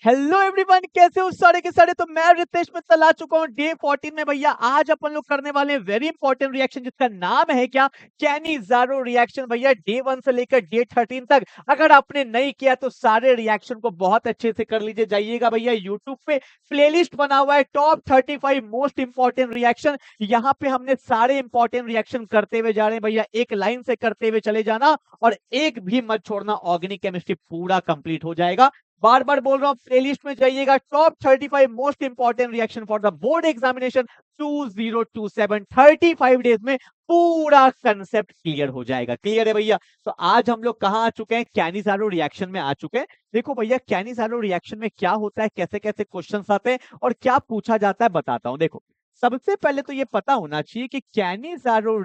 Hello everyone, कैसे हो सारे के सारे। तो मैं रितेश मित्तल आ चुका हूँ डे 14 में भैया। आज अपन लोग करने वाले हैं वेरी इंपॉर्टेंट रिएक्शन जिसका नाम है क्या, कैनिज़ारो रिएक्शन। भैया डे 1 से लेकर डे 13 तक अगर आपने नहीं किया तो सारे रिएक्शन को बहुत अच्छे से कर लीजिए। जाइएगा भैया यूट्यूब पे, प्लेलिस्ट बना हुआ है टॉप 35 मोस्ट इंपॉर्टेंट रिएक्शन। यहाँ पे हमने सारे इंपॉर्टेंट रिएक्शन करते हुए जा रहे हैं भैया, एक लाइन से करते हुए चले जाना और एक भी मत छोड़ना। ऑर्गेनिक केमिस्ट्री पूरा कंप्लीट हो जाएगा। बार बार बोल रहा हूं, प्लेलिस्ट में जाइएगा, top 35 most important reaction for the board examination 2027। 35 days में पूरा कंसेप्ट क्लियर हो जाएगा। क्लियर है भैया। तो आज हम लोग कहां आ चुके हैं, कैनिज़ारो रिएक्शन में आ चुके हैं। देखो भैया, कैनिज़ारो रिएक्शन में क्या होता है, कैसे कैसे क्वेश्चंस आते हैं और क्या पूछा जाता है, बताता हूं। देखो, सबसे पहले तो ये पता होना चाहिए कि कैनिज़ारो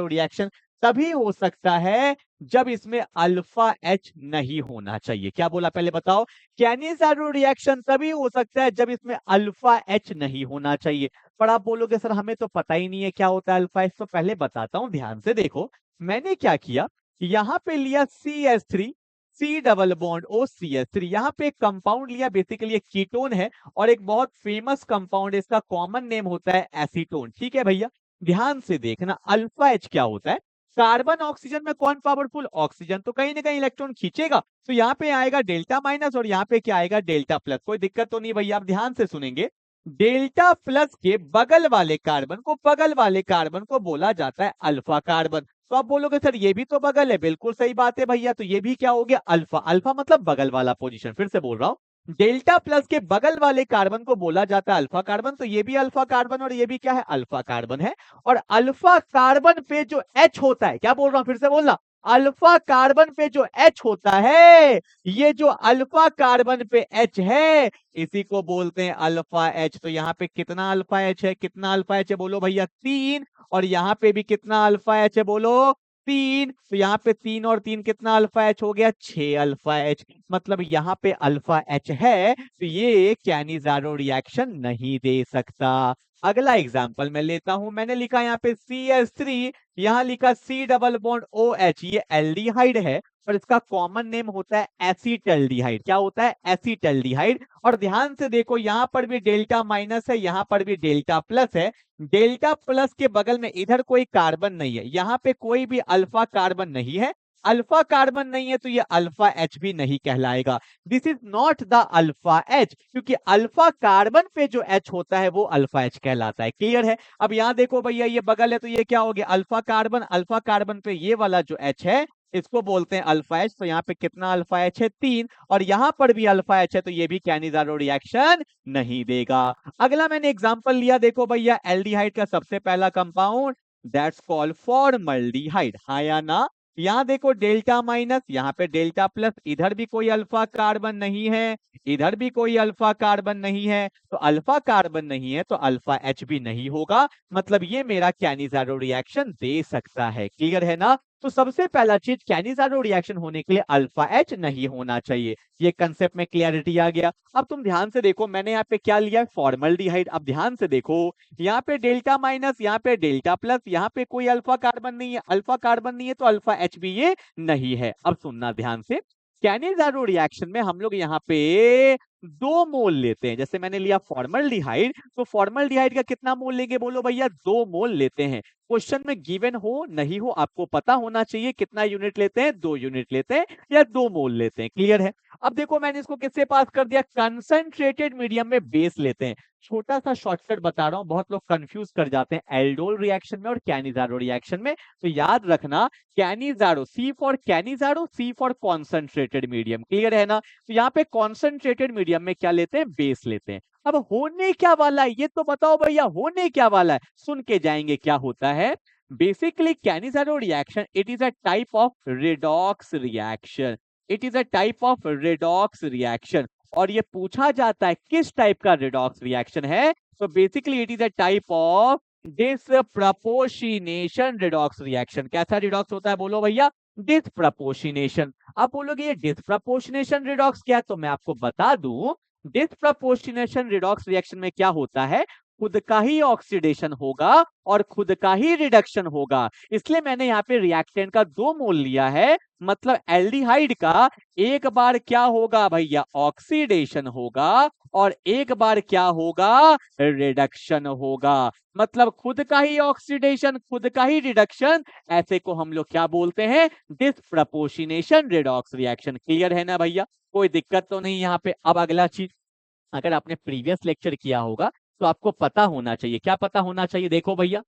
रिएक्शन तभी हो सकता है जब इसमें अल्फा एच नहीं होना चाहिए। क्या बोला पहले बताओ। कैनिज़ारो रिएक्शन तभी हो सकता है जब इसमें अल्फा एच नहीं होना चाहिए। पर आप बोलोगे सर हमें तो पता ही नहीं है क्या होता है अल्फा एच। तो पहले बताता हूं, ध्यान से देखो। मैंने क्या किया, यहां पे लिया CH3, C double bond O CH3। यहां पे एक कंपाउंड लिया, बेसिकली एक कीटोन है और एक बहुत फेमस कंपाउंड है, इसका कॉमन नेम होता है एसीटोन। ठीक है भैया, ध्यान से देखना अल्फा एच क्या होता है। कार्बन ऑक्सीजन में कौन पावरफुल, ऑक्सीजन, तो कहीं ना कहीं इलेक्ट्रॉन खींचेगा। तो यहाँ पे आएगा डेल्टा माइनस और यहाँ पे क्या आएगा, डेल्टा प्लस। कोई दिक्कत तो नहीं भैया, आप ध्यान से सुनेंगे। डेल्टा प्लस के बगल वाले कार्बन को बोला जाता है अल्फा कार्बन। तो आप बोलोगे सर ये भी तो बगल है, बिल्कुल सही बात है भैया। तो ये भी क्या हो गया, अल्फा। अल्फा मतलब बगल वाला पोजीशन। फिर से बोल रहा हूं, डेल्टा प्लस के बगल वाले कार्बन को बोला जाता है अल्फा कार्बन। तो ये भी अल्फा कार्बन और ये भी क्या है, अल्फा कार्बन है। और अल्फा कार्बन पे जो H होता है, क्या बोल रहा हूं फिर से बोलना, अल्फा कार्बन पे जो H होता है, ये जो अल्फा कार्बन पे H है, इसी को बोलते हैं अल्फा H। तो यहाँ पे कितना अल्फा H है, कितना अल्फा H है बोलो भैया, 3। और यहाँ पे भी कितना अल्फा H है बोलो, 3। तो यहाँ पे 3 और 3 कितना अल्फा H हो गया, 6 अल्फा H। मतलब यहाँ पे अल्फा H है, तो ये कैनिज़ारो रिएक्शन नहीं दे सकता। अगला एग्जाम्पल मैं लेता हूं। मैंने लिखा यहाँ पे CH3, यहाँ लिखा सी डबल बॉन्ड OH। ये एल्डिहाइड है और इसका कॉमन नेम होता है एसीटल्डिहाइड। क्या होता है, एसीटल्डिहाइड। और ध्यान से देखो, यहाँ पर भी डेल्टा माइनस है, यहाँ पर भी डेल्टा प्लस है। डेल्टा प्लस के बगल में इधर कोई कार्बन नहीं है, यहाँ पे कोई भी अल्फा कार्बन नहीं है। अल्फा कार्बन नहीं है तो ये अल्फा एच भी नहीं कहलाएगा। This is not the alpha H, क्योंकि अल्फा कार्बन पे जो एच होता है वो अल्फा एच कहलाता है। क्लियर है। अब यहाँ देखो भैया, ये बगल है तो ये क्या हो गया, अल्फा कार्बन। अल्फा कार्बन पे ये वाला जो एच है इसको बोलते हैं अल्फा एच। तो यहाँ पे कितना अल्फा एच है, 3। और यहाँ पर भी अल्फा एच है, तो ये भी कैनिज़ारो रिएक्शन नहीं देगा। अगला मैंने एग्जांपल लिया, देखो भैया, एल्डिहाइड का सबसे पहला कंपाउंड, दैट्स कॉल्ड फॉर्मल्डिहाइड। हाँ या ना। यहाँ देखो डेल्टा माइनस, यहाँ पे डेल्टा प्लस, इधर भी कोई अल्फा कार्बन नहीं है, इधर भी कोई अल्फा कार्बन नहीं है। तो अल्फा कार्बन नहीं है तो अल्फा एच भी नहीं होगा। मतलब ये मेरा कैनिज़ारो रिएक्शन दे सकता है। क्लियर है ना। तो सबसे पहला चीज, कैनिज़ारो रिएक्शन होने के लिए अल्फा एच नहीं होना चाहिए। ये कंसेप्ट में क्लियरिटी आ गया। अब तुम ध्यान से देखो, मैंने यहाँ पे क्या लिया है, फॉर्मल्डिहाइड। अब ध्यान से देखो, यहाँ पे डेल्टा माइनस, यहाँ पे डेल्टा प्लस, यहाँ पे कोई अल्फा कार्बन नहीं है। अल्फा कार्बन नहीं है तो अल्फा एच भी ये नहीं है। अब सुनना ध्यान से, कैनिज़ारो रिएक्शन में हम लोग यहाँ पे 2 मोल लेते हैं। जैसे मैंने लिया फॉर्मल्डिहाइड, तो फॉर्मल्डिहाइड का कितना मोल लेंगे बोलो भैया, 2 मोल लेते हैं। क्वेश्चन में गिवन हो नहीं हो आपको पता होना चाहिए कितना यूनिट लेते हैं, 2 यूनिट लेते हैं या 2 मोल लेते हैं। क्लियर है। अब देखो मैंने इसको किससे पास कर दिया, कंसंट्रेटेड मीडियम में बेस लेते हैं। छोटा सा शॉर्टकट बता रहा हूं, बहुत लोग कंफ्यूज कर जाते हैं एल्डोल रिएक्शन में और कैनिज़ारो रिएक्शन में। तो याद रखना, Cannizzaro, C for Cannizzaro, C for concentrated medium. Clear है ना। तो यहाँ पे कॉन्सेंट्रेटेड मीडियम में क्या लेते हैं, बेस लेते हैं। अब होने क्या वाला है ये तो बताओ भैया, होने क्या वाला है, सुन के जाएंगे क्या होता है। Basically Cannizzaro reaction, it is a type of redox reaction. It is a type of redox reaction. और ये पूछा जाता है किस टाइप का रिडॉक्स रिएक्शन है। तो basically it is a type of disproportionation redox reaction. कैसा रिडॉक्स होता है बोलो भैया, डिसप्रपोर्शनेशन। आप बोलोगे ये डिसप्रपोर्शनेशन रिडॉक्स क्या है, तो मैं आपको बता दूं, डिसप्रपोर्शनेशन रिडॉक्स रिएक्शन में क्या होता है, खुद का ही ऑक्सीडेशन होगा और खुद का ही रिडक्शन होगा। इसलिए मैंने यहाँ पे रिएक्टेंट का 2 मोल लिया है। मतलब एल्डिहाइड का एक बार क्या होगा भैया, ऑक्सीडेशन होगा और एक बार क्या होगा, रिडक्शन होगा। मतलब खुद का ही ऑक्सीडेशन, खुद का ही रिडक्शन, ऐसे को हम लोग क्या बोलते हैं, डिस्प्रपोर्शनेशन रेडॉक्स रिएक्शन। क्लियर है ना भैया, कोई दिक्कत तो नहीं यहाँ पे। अब अगला चीज, अगर आपने प्रीवियस लेक्चर किया होगा तो आपको पता होना चाहिए, क्या पता होना चाहिए, देखो भैया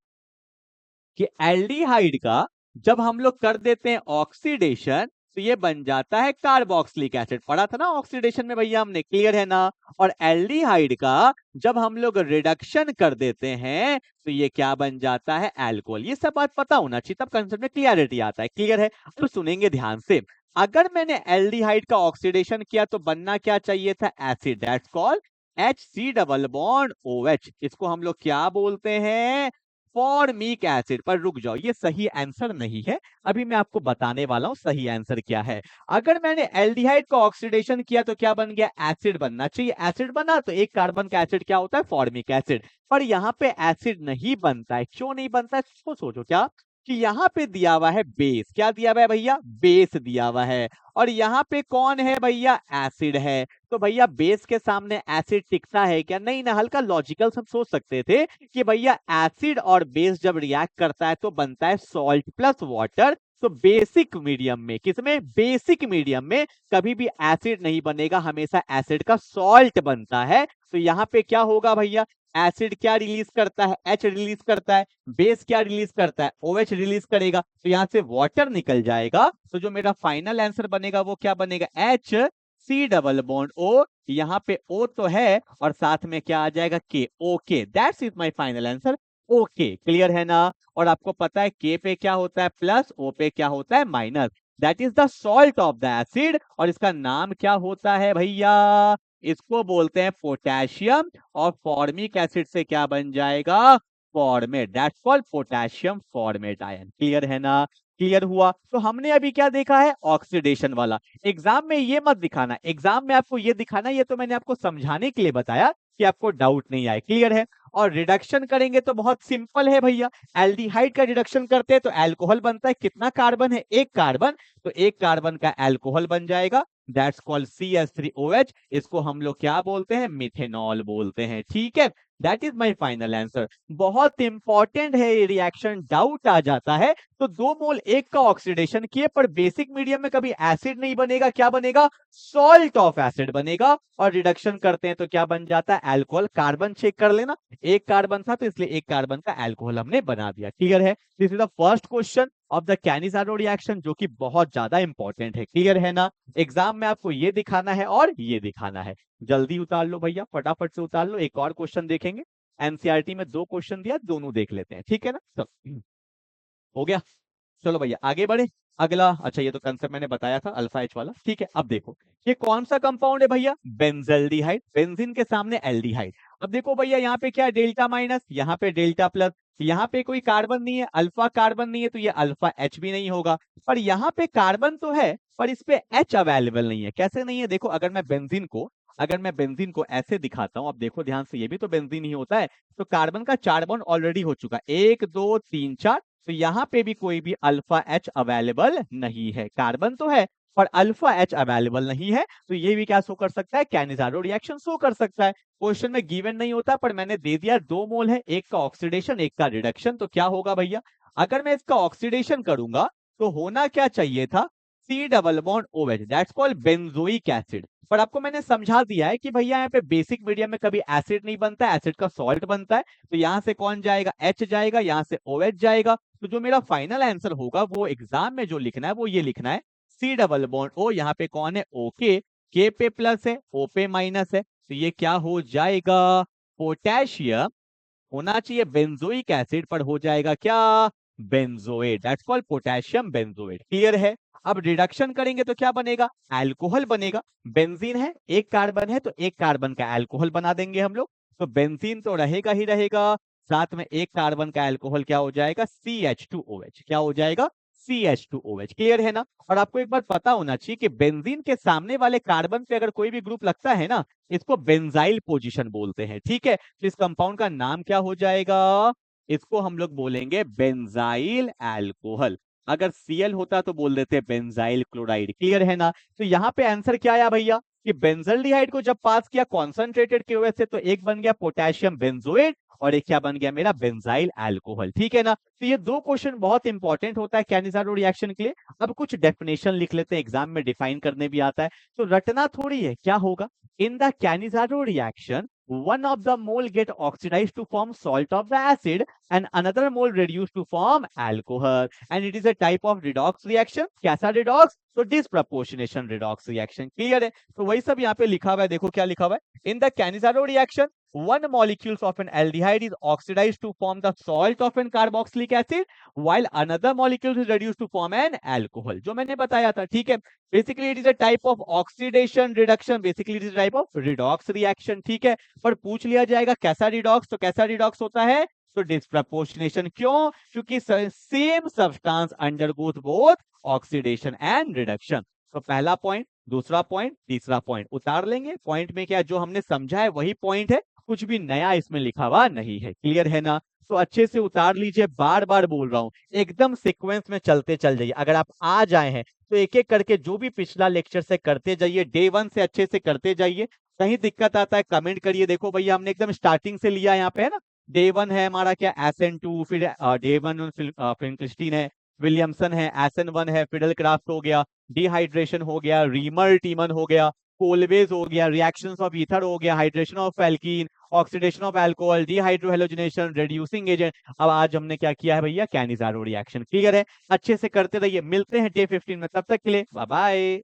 कि एल्डिहाइड का जब हम लोग कर देते हैं ऑक्सीडेशन तो ये बन जाता है कार्बोक्सिलिक एसिड। पढ़ा था ना ऑक्सीडेशन में भैया हमने, क्लियर है ना। और एल्डिहाइड का जब हम लोग रिडक्शन कर देते हैं तो ये क्या बन जाता है, अल्कोहल। ये सब बात पता होना चाहिए, तब कंसेप्ट में क्लियरिटी आता है। क्लियर है, तो सुनेंगे ध्यान से। अगर मैंने एल्डिहाइड का ऑक्सीडेशन किया तो बनना क्या चाहिए था, acid, that's called HC double bond OH। इसको हम लोग क्या बोलते हैं, फॉर्मिक एसिड। पर रुक जाओ, ये सही आंसर नहीं है, अभी मैं आपको बताने वाला हूं सही आंसर क्या है। अगर मैंने एल्डिहाइड का ऑक्सीडेशन किया तो क्या बन गया, एसिड बनना चाहिए। एसिड बना तो एक कार्बन का एसिड क्या होता है, फॉर्मिक एसिड। पर यहाँ पे एसिड नहीं बनता है, क्यों नहीं बनता है, तो सोचो क्या कि यहाँ पे दिया हुआ है बेस। क्या दिया हुआ है भैया, बेस दिया हुआ है। और यहाँ पे कौन है भैया, एसिड है। तो भैया बेस के सामने एसिड टिकता है क्या, नहीं ना। हल्का लॉजिकल हम सोच सकते थे कि भैया एसिड और बेस जब रिएक्ट करता है तो बनता है सॉल्ट प्लस वाटर। तो बेसिक मीडियम में, किसमें, बेसिक मीडियम में कभी भी एसिड नहीं बनेगा, हमेशा एसिड का सॉल्ट बनता है। तो यहाँ पे क्या होगा भैया, एसिड क्या रिलीज करता है, H रिलीज करता है। बेस क्या रिलीज करता है, OH रिलीज करेगा। तो यहाँ से वाटर निकल जाएगा। तो जो मेरा फाइनल आंसर बनेगा वो क्या बनेगा, HC डबल बॉन्ड O। यहाँ पे O तो है और साथ में क्या आ जाएगा, K। Okay, that's is my final answer. Okay, clear है ना। और आपको पता है K पे क्या होता है प्लस, O पे क्या होता है minus. That is the salt of the acid. और इसका नाम क्या होता है भैया, इसको बोलते हैं पोटेशियम। और फॉर्मिक एसिड से क्या बन जाएगा, format. That's called potassium format ion. Clear है ना, क्लियर हुआ। तो हमने अभी क्या देखा है, ऑक्सीडेशन वाला। एग्जाम में ये मत दिखाना, एग्जाम में आपको ये दिखाना, ये तो मैंने आपको समझाने के लिए बताया कि आपको डाउट नहीं आए। क्लियर है। और रिडक्शन करेंगे तो बहुत सिंपल है भैया, एल्डिहाइड का रिडक्शन करते हैं तो अल्कोहल बनता है। कितना कार्बन है, एक कार्बन, तो एक कार्बन का अल्कोहल बन जाएगा। That's called CH3OH। इसको हम लोग क्या बोलते हैं, मिथेनॉल बोलते हैं। ठीक है, that is my final answer. बहुत इंपॉर्टेंट है ये रिएक्शन, डाउट आ जाता है। तो 2 मोल एक का ऑक्सीडेशन किए पर बेसिक मीडियम में कभी एसिड नहीं बनेगा, क्या बनेगा, सॉल्ट ऑफ एसिड बनेगा। और रिडक्शन करते हैं तो क्या बन जाता है, अल्कोहल। कार्बन चेक कर लेना, एक कार्बन था तो इसलिए एक कार्बन का अल्कोहल हमने बना दिया। क्लियर है, this is the first question of the Cannizzaro reaction, जो कि बहुत ज्यादा इंपॉर्टेंट है। क्लियर है ना। एग्जाम में आपको ये दिखाना है और ये दिखाना है। जल्दी उतार लो भैया, फटाफट से उतार लो। एक और क्वेश्चन देखेंगे, एनसीईआरटी में 2 क्वेश्चन दिया, दोनों देख लेते हैं। ठीक है ना, तो हो गया। चलो भैया आगे बढ़े। अगला, अच्छा ये तो कंसेप्ट मैंने बताया था, अल्फा एच वाला। ठीक है, अब देखो ये कौन सा कंपाउंड है भैया, बेंजल्डिहाइड। बेंजीन के सामने एल्डिहाइड। अब देखो भैया यहाँ पे क्या है, डेल्टा माइनस, यहाँ पे डेल्टा प्लस। यहाँ पे कोई कार्बन नहीं है, अल्फा कार्बन नहीं है, तो ये अल्फा एच भी नहीं होगा। पर यहाँ पे कार्बन तो है पर इस पे एच अवेलेबल नहीं है। कैसे नहीं है, देखो अगर मैं बेंजीन को ऐसे दिखाता हूं, अब देखो ध्यान से, ये भी तो बेंजीन ही होता है। तो कार्बन का 4 बॉन्ड ऑलरेडी हो चुका है, 1 2 3 4। तो यहाँ पे भी कोई भी अल्फा एच अवेलेबल नहीं है। कार्बन तो है पर अल्फा एच अवेलेबल नहीं है। तो ये भी क्या शो कर सकता है, कैनिजारो रिएक्शन शो कर सकता है। क्वेश्चन में गिवन नहीं होता पर मैंने दे दिया, 2 मोल है, एक का ऑक्सीडेशन एक का रिडक्शन। तो क्या होगा भैया, अगर मैं इसका ऑक्सीडेशन करूंगा तो होना क्या चाहिए था, C double bond OH, that's called benzoic acid. पर आपको मैंने समझा दिया है कि भैया यहाँ पे बेसिक मीडियम में कभी एसिड नहीं बनता, एसिड का सॉल्ट बनता है। तो यहाँ से कौन जाएगा, H जाएगा, यहाँ से OH जाएगा। तो जो मेरा फाइनल आंसर होगा वो एग्जाम में जो लिखना है वो ये लिखना है, C डबल बॉन्ड O। यहाँ पे कौन है, OK, K पे प्लस है, O पे माइनस है। तो ये क्या हो जाएगा, पोटेशियम। होना चाहिए बेंजोइक एसिड पर हो जाएगा क्या, benzoate. That's called potassium benzoate. Clear है। अब रिडक्शन करेंगे तो क्या बनेगा, अल्कोहल बनेगा। बेंजीन है, एक कार्बन है, तो एक कार्बन का अल्कोहल बना देंगे हम लोग। तो बेंजीन तो रहेगा ही रहेगा, साथ में एक कार्बन का अल्कोहल क्या हो जाएगा, CH2OH। क्या हो जाएगा, CH2OH। क्लियर है ना? और आपको एक बात पता होना चाहिए कि बेंजीन के सामने वाले कार्बन पे अगर कोई भी ग्रुप लगता है ना, इसको बेंजाइल पोजीशन बोलते हैं। ठीक है, तो इस कंपाउंड का नाम क्या हो जाएगा? इसको हम लोग बोलेंगे बेंजाइल अल्कोहल। अगर Cl होता तो बोल देते बेंजाइल क्लोराइड। क्लियर है ना? तो यहाँ पे आंसर क्या आया भैया कि बेंजल्डिहाइड को जब पास किया कॉन्सेंट्रेटेड के वजह से, तो एक बन गया पोटेशियम बेंजोएट और एक क्या बन गया मेरा? Benzyl alcohol. ठीक है ना? तो ये दो क्वेश्चन बहुत इंपॉर्टेंट होता है कैनिजारो रिएक्शन के लिए। अब कुछ डेफिनेशन लिख लेते हैं, एग्जाम में डिफाइन करने भी आता है, तो रटना थोड़ी है। क्या होगा? In the Cannizzaro reaction one of the mole get oxidized to form salt of the acid and another mole reduced to form alcohol, and it is a type of redox reaction. कैसा redox? तो disproportionation redox reaction। Clear है? तो वही सब यहाँ पे लिखा हुआ है, देखो क्या लिखा हुआ है। In the Cannizzaro reaction, one molecule of an aldehyde is oxidized to form the salt of an carboxylic acid, while another molecule is reduced to form an alcohol, जो मैंने बताया था। ठीक है, basically it is a type of oxidation reduction, basically it is type of redox reaction. ठीक है, पर पूछ लिया जाएगा कैसा रिडॉक्स, तो कैसा रिडॉक्स होता है? तो डिस्प्रपोर्शनेशन। क्यों? क्योंकि same substance undergoes both oxidation and reduction. तो पहला पॉइंट, दूसरा पॉइंट, तीसरा पॉइंट उतार लेंगे। पॉइंट में क्या जो हमने समझा है वही पॉइंट है, कुछ भी नया इसमें लिखा हुआ नहीं है। क्लियर है ना? तो अच्छे से उतार लीजिए, बार बार बोल रहा हूं, एकदम सीक्वेंस में चलते चल जाइए। अगर आप आ जाए हैं तो एक एक करके जो भी पिछला लेक्चर से करते जाइए, डे 1 से अच्छे से करते जाइए। कहीं दिक्कत आता है कमेंट करिए। देखो भैया हमने एकदम स्टार्टिंग से लिया यहाँ पे, है ना? डे 1 है हमारा क्या? SN2, फिर डे 1 फिल्म है, विलियमसन है, SN1 है, फिडल क्राफ्ट हो गया, डिहाइड्रेशन हो गया, रीमर टीमन हो गया, कोलवेज हो गया, रिएक्शंस ऑफ ईथर हो गया, hydration of alkene, oxidation of alcohol, dehydrohalogenation, reducing agent. अब आज हमने क्या किया है भैया? Cannizzaro reaction. क्लियर है? अच्छे से करते रहिए। मिलते हैं डे 15 में, तब तक के लिए बाय बाय।